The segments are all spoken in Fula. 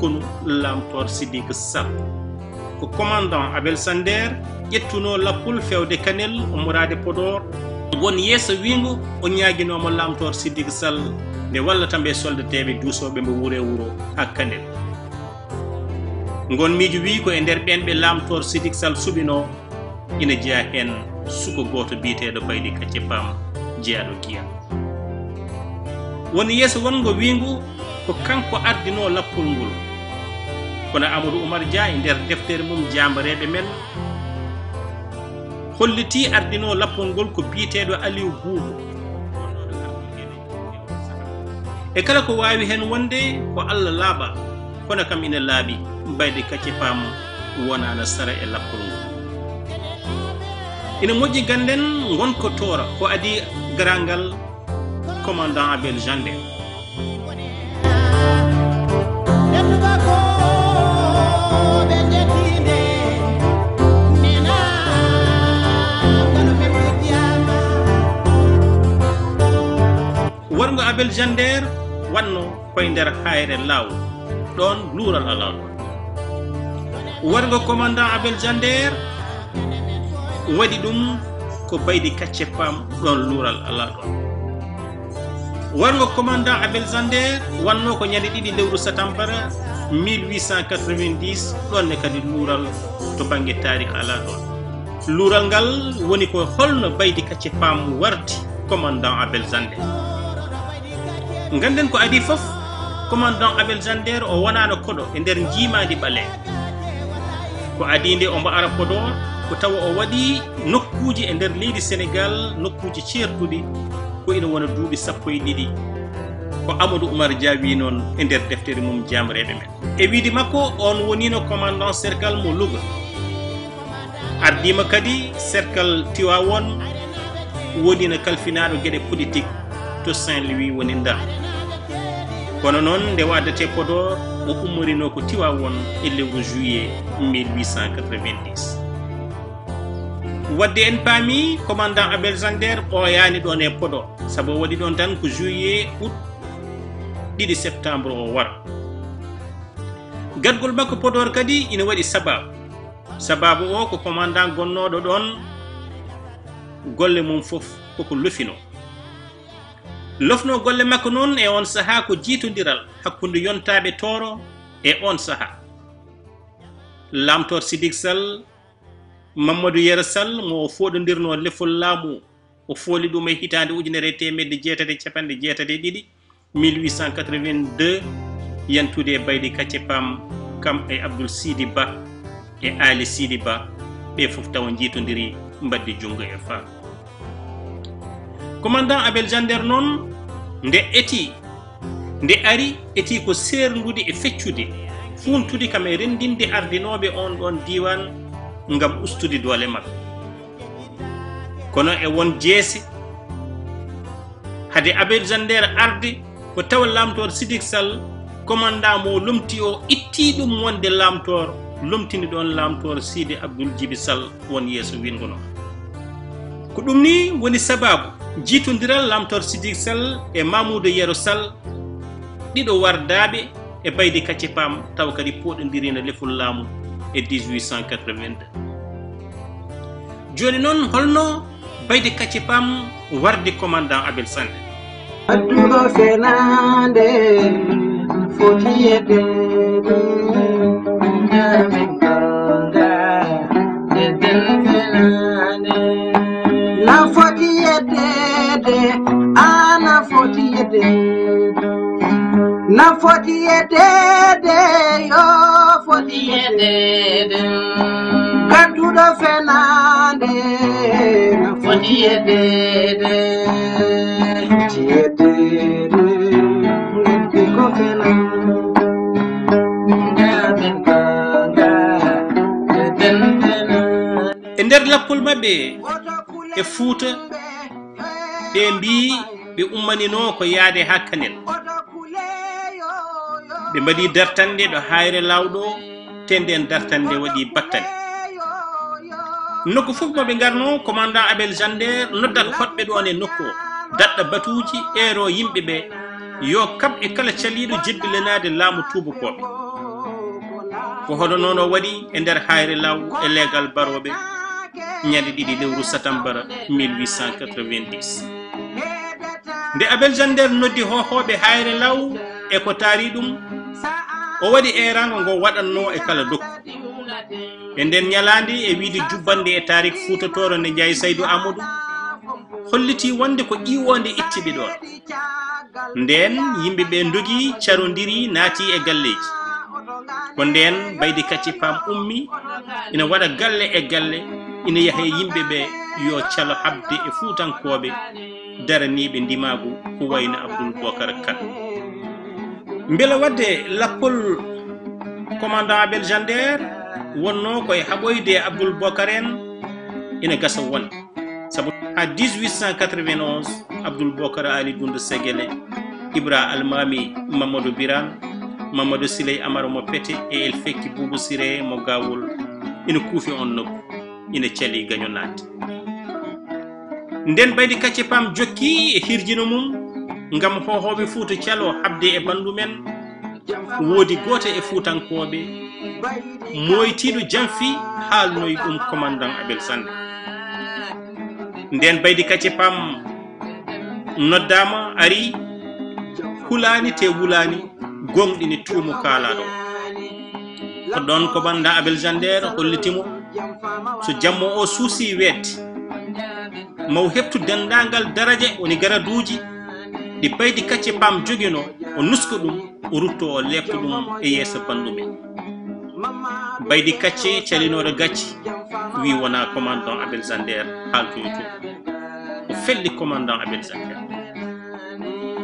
konu lamtor Sidiki Sall ko commandant Abel Sander ƴettuno lappol fewde Kanel o morade Podor won yeeso wingo o ñaguinomo lamtor Sidiki Sall nde wallata mbe soldateɓe duusoɓe mbo wure wuro ha Kanel gon miijo wi ko e nder ɓen ɓe lamtor Sidiki Sall suɓino ina jeeya hen suko goto biyeteɗo Baydi Kacce Pam jeeyaɗo Guiya won yeeso wongo wingo ko kanko ardino lappol ngol kono Amadou Oumar Dia e nder deftere mum jambareɓe men holliti ardino lappol ngol ko biyeteɗo Aliou Boubou e kala ko wawi hen wonde ko Allah laaɓa kono kam ina laaɓi Baydi Kacce Pam wonano sara e lappol ngol ina moƴƴi ganden gonko toora ko adi garangal commandant Abel Jander wargo Abel Jander wanno koye nder hayre law ɗon luural ala ɗon wargo commandant Abel Jander waɗi ɗum ko Baydi Kacce Pam ɗon luural ala ɗon wargo commandant Abel Jander wanno ko ñande ɗiɗi lewru satambara 1890 ɗon ne kadi luural to banggue tarik ala ɗon luural ngal woni ko holno Baydi Kacce Pam warti commandant Abel Jander ganden ko adi foof commandant Abel Jander o wonano koɗo e nder jiimadi ɓale ko adi nde omo ara Podor ko tawa o waɗi nokkuji e nder leydi Sénégal nokkuji ceertuɗi ko ina wona duuɓi 12 ko Amadou Oumar Dia wi noon e nder deftere mum jamreɓe men e wiide makko on wonino commandant cercle mo Louga ardima kadi cercle Tivaouane wonino kalfinaɗo gueɗe politique to Saint-Louis woni Ndar kono noon nde waddate Podor o ummorino ko Tivaouane e lewru juillet 1890 wadde en paami commandant Abel Jander ɓooyani ɗon e Podor saabu o waɗi ɗon tan ko juillet août 2 septembre o wara gadgol makko Podor kadi ina waɗi sababu o ko commandant gonnoɗo ɗon golle mum fof koko lofno golle makko noon e on saaha ko jiitodiral hakkude yontaɓe Toro e on saaha lamtor Sidiki Sall Mamadou Yero Sall mo foɗodirno lefol laamu o fooli ɗum e hitande 1982 1882 yantude e Baydi Kacce Pam kam e Abdoul Sidi Ba e Ali Sidi Ba ɓe fof taw jiitodiri mbaddi jungo e fa commandant Abel Jander noon nde ari eti ko sernude e feccude funtude kam e rendinde ardinoɓe on ɗon diwan ngam ustude doole makko kono e won jeese hade Abel Jander arde ko tawa lamtor Sidiki Sall commandant mo lomti o itti ɗum wonde lamtor lomtini ɗon lamtor Sidi Abdoul Djiby Sall won yeeso wingo noon ko ɗum ni woni sababu jiitodiral lamtor Sidiki Sall e Mamoudou Yero Sall ɗiɗo wardaɓe e Baydi Kacce Pam taw kadi poɗodirino lefol laamu e 1882 joni noon holno Baydi Kacce Pam wardi commandant Abel Jander addugo fenande fotiyede ñamen kanga de fenande na fotiyede ana fotiyede na fotiyede yo fotiyede gadduɗo fenande na fotiyede e nder lappol mabɓe e Fouta ɓe mbi ɓe ummanino ko yaade ha Kanel ɓe mbaɗi dartande ɗo hayre lawɗo te nden dartande waɗi battane nokku fof moɓe garno commandant Abel Jander noddat hoɗɓe ɗon e nokku o daɗɗa batuji ero yimɓe ɓe yo kam e kala caliɗo jebbilenade laamu tubakoɓe ko hono noon o waɗi e nder hayre law e leegal baroɓe ñande ɗiɗi lewru satambara 1890 nde Abel Jander noddi hohoɓe hayre law e ko taari ɗum o waɗi erango ngo waɗanno e kala dokku e nden ñalandi e wiide jubbande e tarik fuutotoro nde Ndiaye Saydou Amadou holliti wonde ko ƴiwonde ittiɓe ɗon nden yimɓeɓe dogi carodiri naati e galleji ko nden Baydi Kacci Pam ummi ina waɗa galle e galle ina yahe yimɓeɓe yo calo habde e fuutankoɓe daraniɓe ndimagu ko wayno Abdoul Bocar Kane beela wadde lappol commandant Abel Jander wonno koye haɓoyde Abdoul Bocar en ina gasa wonde sabu ha 1891 Abdoul Bocar Ali Doundou Séguélé Ibra Almami Mamadou Birane Mamadou Siley Amara mo Pété e El Fekki Boubou Siré mo Gawol ina kuufi on nokku ina cali gaño natte nden Baydi Kacci Pam jokki e hirjino mum ngam hohoɓe Fouta calo habde e bandu men woodi goto e fuutankoɓe moytiɗo janfi haalnoyi ɗum commandant Abel Jander nden Baydi Kacci Pam noddama ari hulani te wulani gonɗini tuumu kaalaɗo ko ɗon commandant Abel Jander hollitimo so jammo o suusi wedde maw heptu dendagal daraje woni garaduji ɗi Baydi Kacci Pam jogino o nuska ɗum o rutto o lepto ɗum e yeeso banduɓe Baydi Kacci calinoɗo gacci wi wona commandant Abel Jander haaltoyo to o felli commandant Abel Jander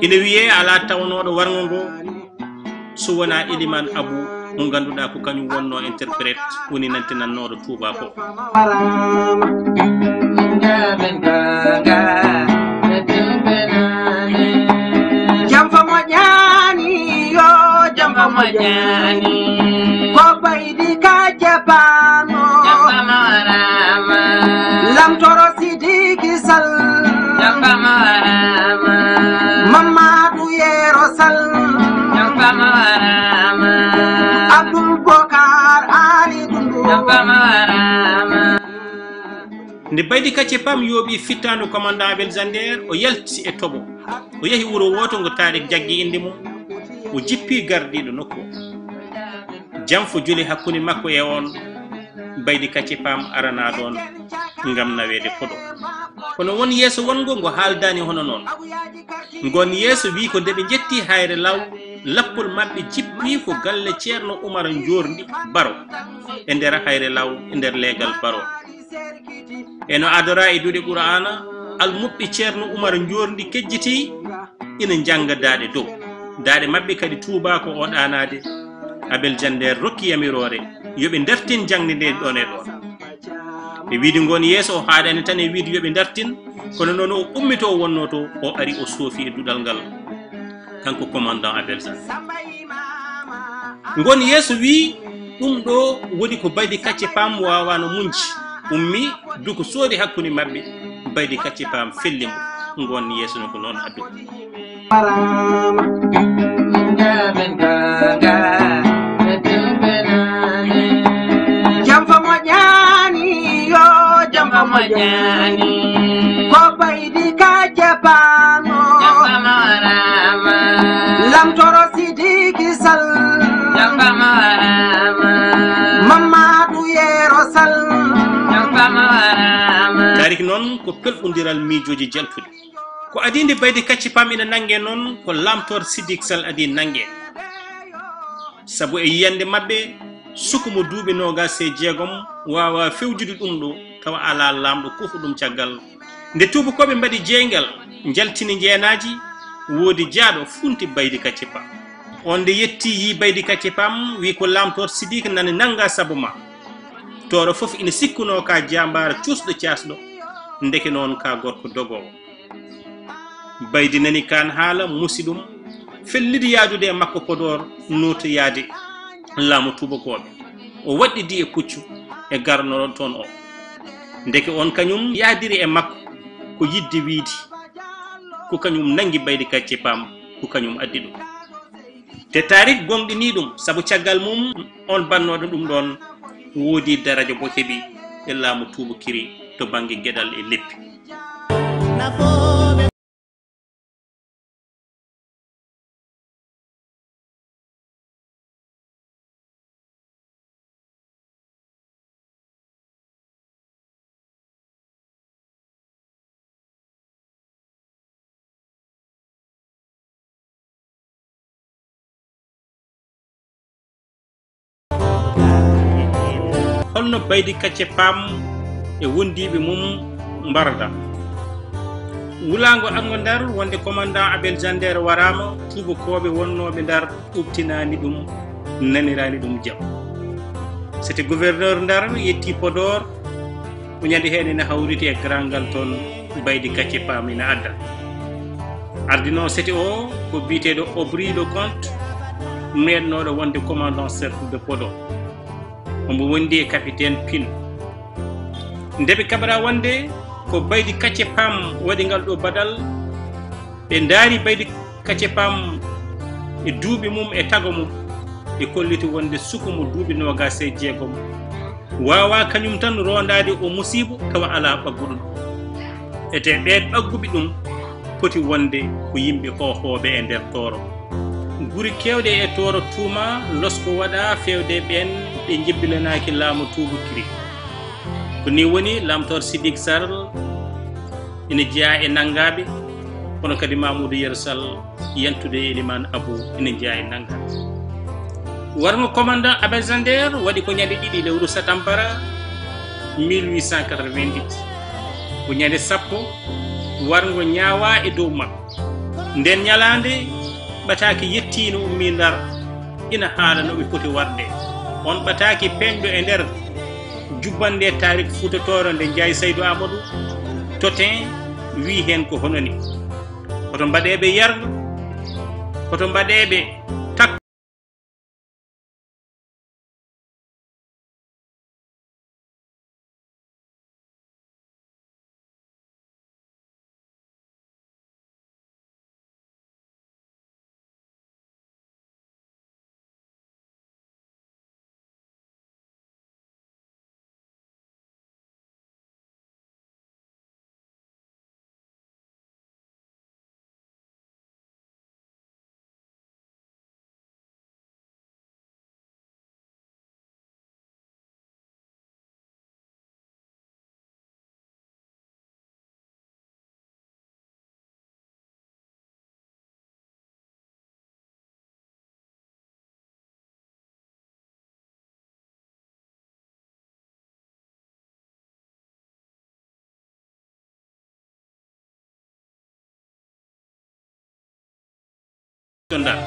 ina wiye ala tawnoɗo wargo ngo so wona Elimane Abou mo ganduɗa ko kañum wonno interprète woni nantinannoɗo Touba ko jamfa moƴani yo jamfa moƴani ko Baydi Kacci Pam lamtoro Sidiki Sall Mamadou Yero Sall Abdoul Bocar Ali Doundou nde Baydi Kacci Pam yooɓi fittanu commandant Abel Jander o yalti e toɓo o yahi wuro woto ngo tarik jaggi inde mum o jippi gardiɗo nokku janfo joli hakkude makko e on Baydi Kacci Pam arana ɗon ngam nawede koɗo kono won yeeso wongo ngo haaldani hono noon ngon yeeso wi ko nde ɓe jetti hayre law lappol maɓɓe jippi ko galle ceerno Oumar Jordi Baro e nder hayre law e nder leegal Baro eno adora e duuɗe Qur'ana almuɓɓe ceerno Oumar Jordi kejjiti ina janga daaɗe dow daaɗe maɓɓe kadi tuuba ko o ɗanade Abel Jander rokki yamirore yoɓe dartin jangde nde ɗon e ɗon e wiide ngon yeeso o haɗani tan e wiide yoɓe dartin kono noon o ummito wonno to o ari o soofi e duɗal ngal kanko commandant Abel Jander ngon yeeso wi ɗum ɗo woni ko Baydi Kacci Pam wawano munji ummi duko soodi hakkude maɓɓe Baydi Kacci Pam fellimo ngon yeeso no ko noon addu jamfa moƴani yo jamfa moƴani ko Baydi Kacci Pam lamtoro Sidiki Sall Mamadou Yero Sall tarik noon ko pelɗodiral miijoji jaltude ko adinde Baydi Kacci Pam ina nangue noon ko lamtor Sidiki Sall adi nangue sabu e yiyande mabɓe sukumo duuɓi 26 wawa fewjude ɗum ɗo tawa ala lamɗo kufu ɗum caggal nde tubakoɓe mbaɗi jeyngal jaltini jeenaji woodi jaaɗo funti Baydi Kacci Pam on nde yetti yi Baydi Kacci Pam wi ko lamtor Sidiki nane nanga sabu ma toro foof ina sikkuno ka jambara cusɗo casɗo ndeke noon ka gorko dogowo Baydi nani kan haala musidum fellidi yaadude e makko Podor noto yaade laamu tubakoɓe o waɗɗidi e puccu e garnoro toon o ndeke on kañum yaadiri e makko ko yidde wiidi ko kañum nangi Baydi Kacci Pam ko kañum addi ɗum te tarik gonɗini ɗum sabu caggal mum on bannoɗo ɗum ɗon woodi daraja bo heɓi e laamu tubakiri to banggue gueɗal e leppi. holno Baydi Kacce Pam e wondiɓe mum mbarda. Wulago ango Ndar wonde commandant Abel Jander warama, tubakoɓe wonnoɓe Ndar ubtinani ɗum, nanirani ɗum jaam. C'était gouverneur Ndar yetti Podor o ñande hen ene hawriti e grangal toon Baydi Kacce Pam ina adda. Ardi noon c'était o ko biteɗo Aubry le Comte meɗnoɗo wonde commandant cercle de Podor, omo wondi e capitaine Pino. Ndeɓe kaɓara wonde ko Baydi Kacce Pam waɗi ngal ɗo badal, ɓe daari Baydi Kacce Pam e duuɓi mum e tago mum, ɓe kolliti wonde sukumo duuɓi 26 wawa kañum tan rondade o musiba tawa ala ɓagguɗo. ete ɓen ɓagguɓe ɗum poti wonde ko yimɓe hohoɓe e nder Toro. Guri kewɗe e Toro tuuma losko waɗa fewde ɓen ɓe jebbilanaki laamu tubakiri. ko ni woni lamtor Sidiki Sall ina jeeya e nangaɓe, kono kadi Mamoudou Yero Sall yantude Elimane Abou ina jeeya e nangaɓe. Warmo commandant Abel Jander waɗi ko ñande ɗiɗi lewru Satambara 1890, ko ñande 10 wargo ñaawa e dow makko. Nden ñalande ɓataki yettino ummi Ndar ina haala no ɓe poti warde. On ɓataki peñɗo e nder jubbande tarik Fouta Toro nde Ndiaye Saydou Amadou Totin wi hen ko hononi. Koto mbaɗeɓe yardu, koto mbaɗeɓe tak Ndar.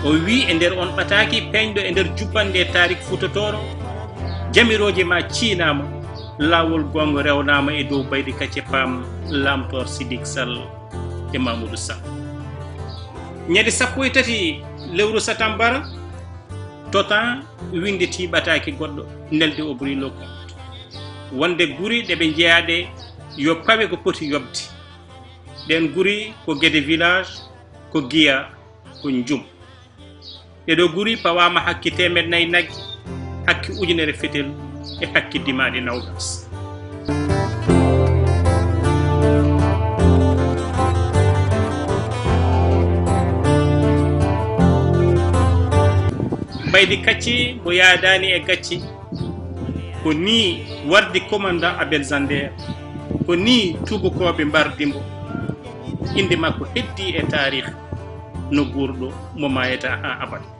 O wi e nder on ɓataki peñɗo e nder jubbande tarik Fouta Toro, jamiroje ma ciinama, lawol gongo rewnama e dow Baydi Kacce Pam lamtor Sidiki Sall e Mamoudou Sall. ñande 13 lewru Satambara Totin winditi ɓataki goɗɗo nelde Aubry le Comte, wonde guri ɗeɓe jeeyaɗe yo pawe ko poti yobde. ɗen guri ko Guédé village, ko Guiya, ko Njum. ɗeɗo guri pawama hakki 400 naggi, hakki 1000 fetel e hakki dimaɗe 20. Baydi Kacce mo yaadani e gacce, ko ni wardi commandant Abel Jander, ko ni tubakoɓe mbardimo, inde makko heddi e tarikh no gurɗo mo mayata ha abada.